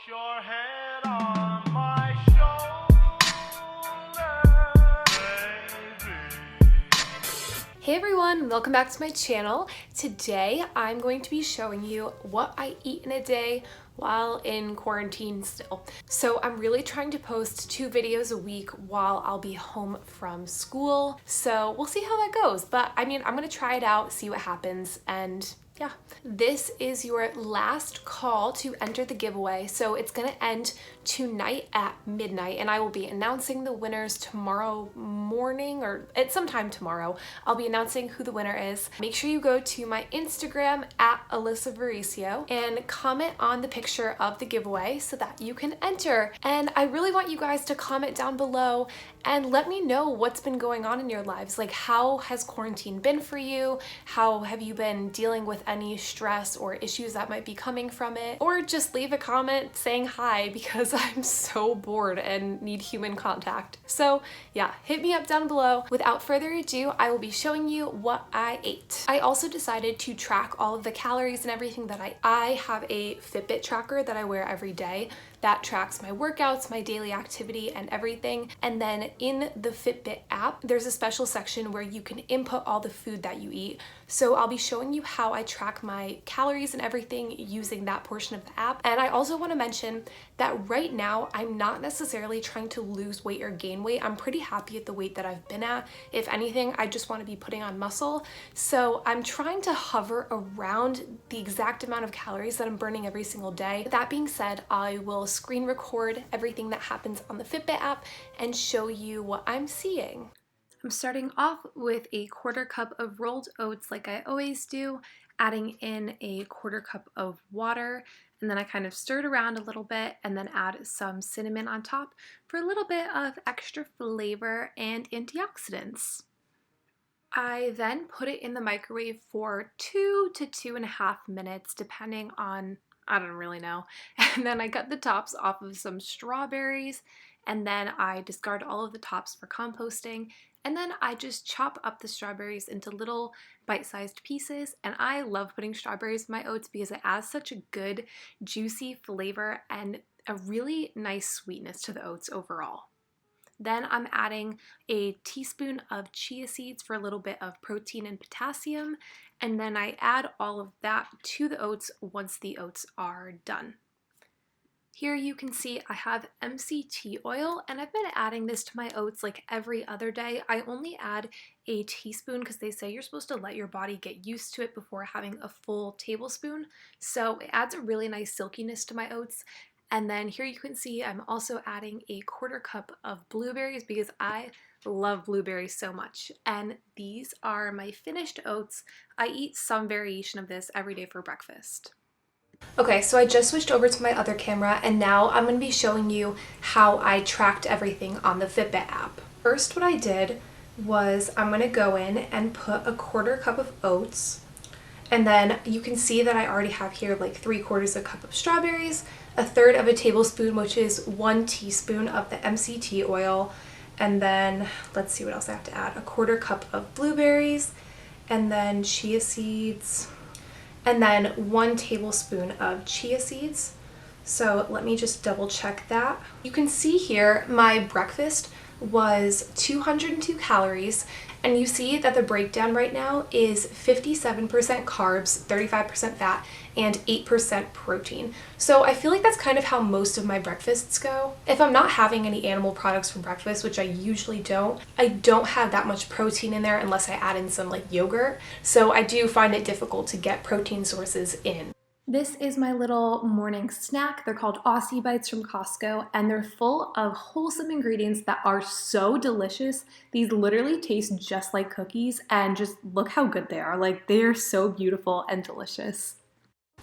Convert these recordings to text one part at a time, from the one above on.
your head on my shoulder, baby. Hey everyone, welcome back to my channel. Today I'm going to be showing you what I eat in a day while in quarantine still. So I'm really trying to post 2 videos a week while I'll be home from school. So we'll see how that goes. But I mean, I'm gonna try it out, see what happens, and yeah. This is your last call to enter the giveaway. So it's gonna end tonight at midnight, and I will be announcing the winners tomorrow morning, or at some time tomorrow. I'll be announcing who the winner is. Make sure you go to my Instagram at Alyssa Vericio and comment on the picture of the giveaway so that you can enter. And I really want you guys to comment down below and let me know what's been going on in your lives. Like, how has quarantine been for you? How have you been dealing with any stress or issues that might be coming from it? Or just leave a comment saying hi, because I'm so bored and need human contact. So yeah, hit me up down below. Without further ado, I will be showing you what I ate. I also decided to track all of the calories and everything that I have a Fitbit tracker that I wear every day that tracks my workouts, my daily activity, and everything. And then in the Fitbit app, there's a special section where you can input all the food that you eat. So I'll be showing you how I track my calories and everything using that portion of the app. And I also want to mention that right now, I'm not necessarily trying to lose weight or gain weight. I'm pretty happy at the weight that I've been at. If anything, I just want to be putting on muscle. So I'm trying to hover around the exact amount of calories that I'm burning every single day. That being said, I will screen record everything that happens on the Fitbit app and show you what I'm seeing. I'm starting off with a 1/4 cup of rolled oats like I always do, adding in a 1/4 cup of water, and then I kind of stir it around a little bit and then add some cinnamon on top for a little bit of extra flavor and antioxidants. I then put it in the microwave for 2 to 2.5 minutes, depending on, I don't really know. And then I cut the tops off of some strawberries, and then I discard all of the tops for composting. And then I just chop up the strawberries into little bite-sized pieces. And I love putting strawberries in my oats because it adds such a good juicy flavor and a really nice sweetness to the oats overall. Then I'm adding a teaspoon of chia seeds for a little bit of protein and potassium. And then I add all of that to the oats once the oats are done. Here you can see I have MCT oil, and I've been adding this to my oats like every other day. I only add a teaspoon because they say you're supposed to let your body get used to it before having a full tablespoon. So it adds a really nice silkiness to my oats. And then here you can see I'm also adding a 1/4 cup of blueberries because I love blueberries so much. And these are my finished oats. I eat some variation of this every day for breakfast. Okay, so I just switched over to my other camera, and now I'm going to be showing you how I tracked everything on the Fitbit app. First, what I did was I'm going to go in and put a 1/4 cup of oats, and then you can see that I already have here like 3/4 cup of strawberries, 1/3 of a tablespoon, which is 1 teaspoon of the MCT oil, and then let's see what else I have to add, a 1/4 cup of blueberries, and then chia seeds, and then 1 tablespoon of chia seeds. So let me just double check that. You can see here my breakfast was 202 calories, and you see that the breakdown right now is 57% carbs, 35% fat, and 8% protein. So I feel like that's kind of how most of my breakfasts go. If I'm not having any animal products for breakfast, which I usually don't, I don't have that much protein in there unless I add in some like yogurt. So I do find it difficult to get protein sources in. This is my little morning snack. They're called Aussie Bites from Costco, and they're full of wholesome ingredients that are so delicious. These literally taste just like cookies, and just look how good they are. Like, they are so beautiful and delicious.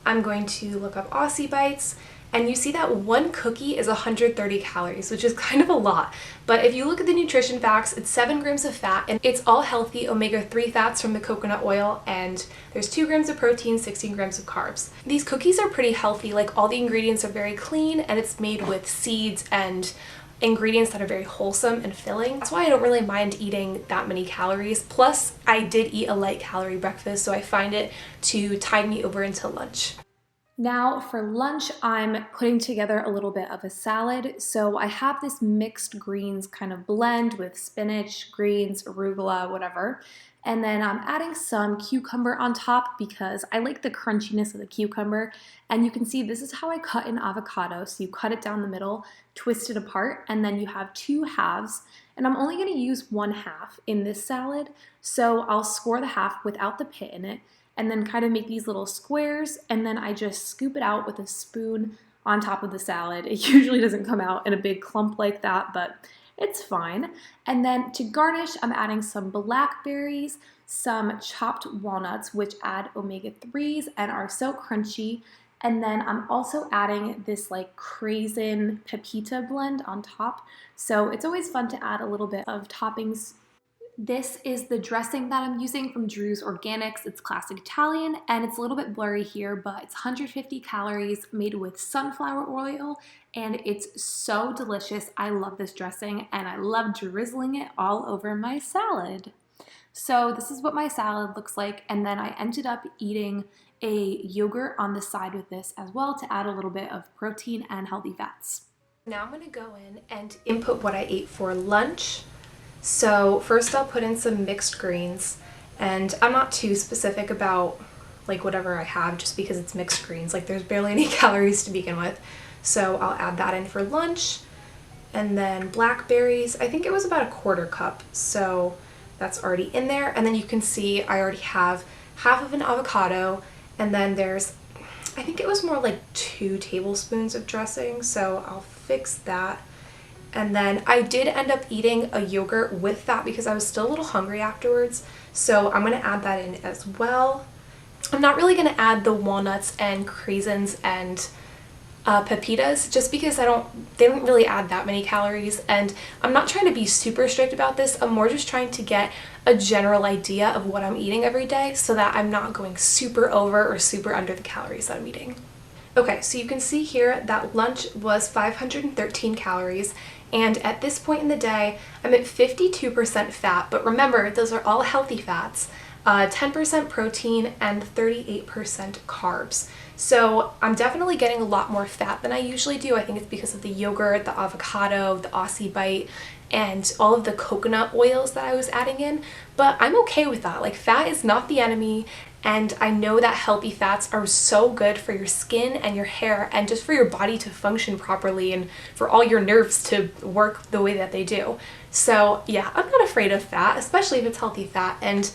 I'm going to look up Aussie Bites, and you see that 1 cookie is 130 calories, which is kind of a lot. But if you look at the nutrition facts, it's 7 grams of fat, and it's all healthy omega-3 fats from the coconut oil, and there's 2 grams of protein, 16 grams of carbs. These cookies are pretty healthy. Like, all the ingredients are very clean, and it's made with seeds and ingredients that are very wholesome and filling. That's why I don't really mind eating that many calories. Plus, I did eat a light calorie breakfast, so I find it to tide me over until lunch. Now for lunch, I'm putting together a little bit of a salad. So I have this mixed greens kind of blend with spinach, greens, arugula, whatever. And then I'm adding some cucumber on top because I like the crunchiness of the cucumber. And you can see this is how I cut an avocado. So you cut it down the middle, twist it apart, and then you have two halves. And I'm only gonna use one half in this salad. So I'll score the half without the pit in it, and then kind of make these little squares, and then I just scoop it out with a spoon on top of the salad. It usually doesn't come out in a big clump like that, but it's fine. And then to garnish, I'm adding some blackberries, some chopped walnuts, which add omega-3s and are so crunchy. And then I'm also adding this like craisin pepita blend on top. So it's always fun to add a little bit of toppings. This is the dressing that I'm using from Drew's Organics. It's classic Italian, and it's a little bit blurry here, but it's 150 calories, made with sunflower oil, and it's so delicious. I love this dressing, and I love drizzling it all over my salad. So this is what my salad looks like, and then I ended up eating a yogurt on the side with this as well to add a little bit of protein and healthy fats. Now I'm gonna go in and input what I ate for lunch. So first I'll put in some mixed greens, and I'm not too specific about like whatever I have just because it's mixed greens. Like there's barely any calories to begin with. So I'll add that in for lunch. And then blackberries, I think it was about a quarter cup. So that's already in there. And then you can see I already have half of an avocado, and then there's, I think it was more like 2 tablespoons of dressing. So I'll fix that. And then I did end up eating a yogurt with that because I was still a little hungry afterwards. So I'm gonna add that in as well. I'm not really gonna add the walnuts and craisins and pepitas just because they don't really add that many calories. And I'm not trying to be super strict about this. I'm more just trying to get a general idea of what I'm eating every day so that I'm not going super over or super under the calories that I'm eating. Okay, so you can see here that lunch was 513 calories, and at this point in the day, I'm at 52% fat, but remember, those are all healthy fats, 10% protein, and 38% carbs. So I'm definitely getting a lot more fat than I usually do. I think it's because of the yogurt, the avocado, the Aussie Bite, and all of the coconut oils that I was adding in, but I'm okay with that. Like, fat is not the enemy, and I know that healthy fats are so good for your skin and your hair and just for your body to function properly and for all your nerves to work the way that they do. So yeah, I'm not afraid of fat, especially if it's healthy fat, and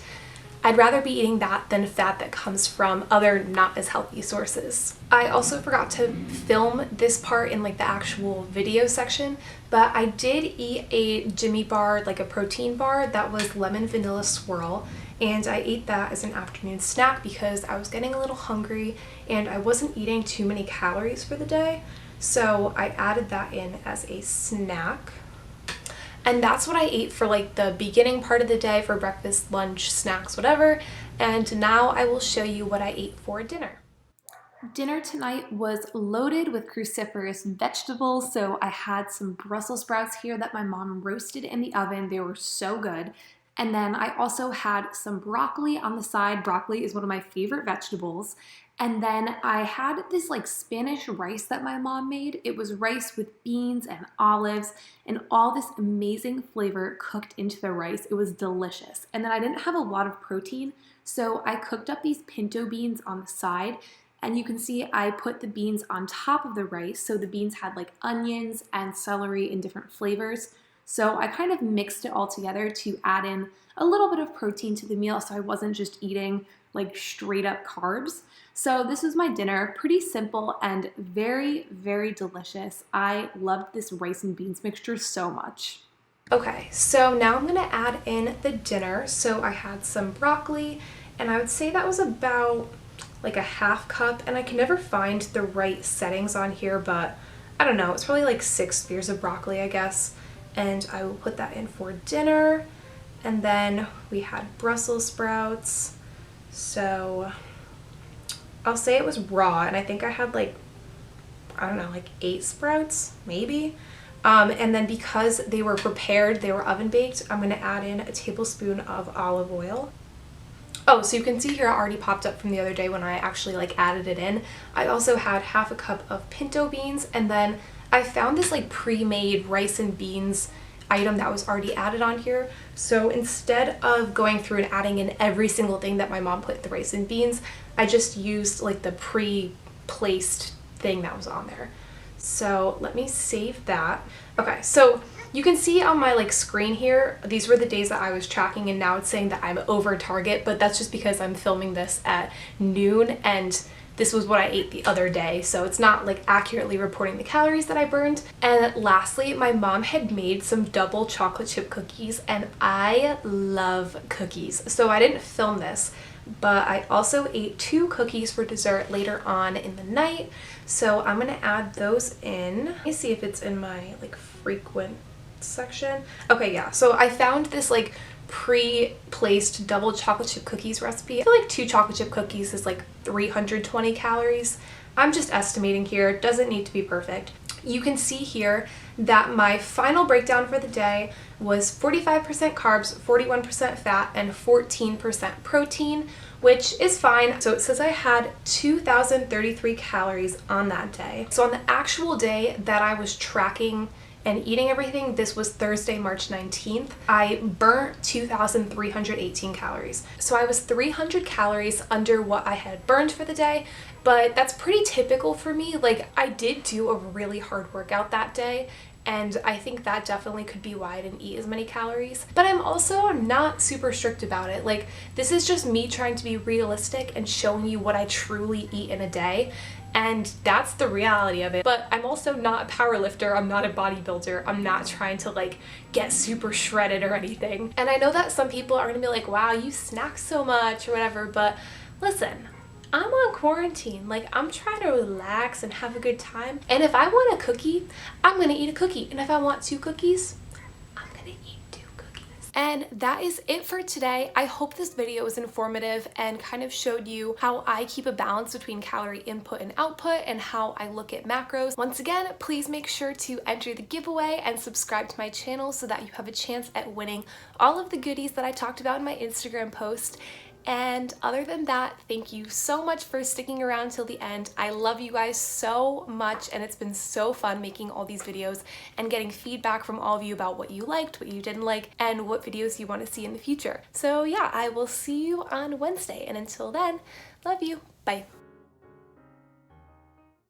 I'd rather be eating that than fat that comes from other not as healthy sources. I also forgot to film this part in like the actual video section, but I did eat a Jimmy bar, like a protein bar that was lemon vanilla swirl, and I ate that as an afternoon snack because I was getting a little hungry and I wasn't eating too many calories for the day. So I added that in as a snack. And that's what I ate for like the beginning part of the day for breakfast, lunch, snacks, whatever. And now I will show you what I ate for dinner. Dinner tonight was loaded with cruciferous vegetables. So I had some Brussels sprouts here that my mom roasted in the oven. They were so good. And then I also had some broccoli on the side. Broccoli is one of my favorite vegetables. And then I had this like Spanish rice that my mom made. It was rice with beans and olives and all this amazing flavor cooked into the rice. It was delicious. And then I didn't have a lot of protein, so I cooked up these pinto beans on the side. And you can see I put the beans on top of the rice. So the beans had like onions and celery in different flavors. So I kind of mixed it all together to add in a little bit of protein to the meal so I wasn't just eating like straight up carbs. So this was my dinner, pretty simple and very, very delicious. I loved this rice and beans mixture so much. Okay, so now I'm gonna add in the dinner. So I had some broccoli, and I would say that was about like a half cup, and I can never find the right settings on here, but I don't know, it's probably like 6 spears of broccoli, I guess. And I will put that in for dinner. And then we had Brussels sprouts. So I'll say it was raw, and I think I had like, I don't know, like 8 sprouts, maybe. And then because they were prepared, they were oven baked, I'm gonna add in a tablespoon of olive oil. Oh, so you can see here it already popped up from the other day when I actually like added it in. I also had half a cup of pinto beans, and then I found this like pre-made rice and beans item that was already added on here. So instead of going through and adding in every single thing that my mom put in the rice and beans, I just used like the pre-placed thing that was on there. So let me save that. Okay, so you can see on my like screen here, these were the days that I was tracking, and now it's saying that I'm over target, but that's just because I'm filming this at noon and this was what I ate the other day, so it's not like accurately reporting the calories that I burned. And lastly, my mom had made some double chocolate chip cookies, and I love cookies. So I didn't film this, but I also ate 2 cookies for dessert later on in the night. So I'm gonna add those in. Let me see if it's in my like frequent section. Okay, yeah, so I found this like pre-placed double chocolate chip cookies recipe. I feel like 2 chocolate chip cookies is like 320 calories. I'm just estimating here, it doesn't need to be perfect. You can see here that my final breakdown for the day was 45% carbs, 41% fat, and 14% protein, which is fine. So it says I had 2,033 calories on that day. So on the actual day that I was tracking and eating everything, this was Thursday, March 19th, I burnt 2,318 calories. So I was 300 calories under what I had burned for the day, but that's pretty typical for me. Like, I did do a really hard workout that day, and I think that definitely could be why I didn't eat as many calories. But I'm also not super strict about it. Like, this is just me trying to be realistic and showing you what I truly eat in a day. And that's the reality of it. But I'm also not a power lifter, I'm not a bodybuilder, I'm not trying to like get super shredded or anything. And I know that some people are gonna be like, wow, you snack so much or whatever, but listen, I'm on quarantine. Like, I'm trying to relax and have a good time. And if I want a cookie, I'm gonna eat a cookie. And if I want 2 cookies, I'm gonna eat 2 cookies. And that is it for today. I hope this video was informative and kind of showed you how I keep a balance between calorie input and output and how I look at macros. Once again, please make sure to enter the giveaway and subscribe to my channel so that you have a chance at winning all of the goodies that I talked about in my Instagram post. And other than that, thank you so much for sticking around till the end. I love you guys so much, and it's been so fun making all these videos and getting feedback from all of you about what you liked, what you didn't like, and what videos you want to see in the future. So yeah, I will see you on Wednesday, and until then, love you. Bye.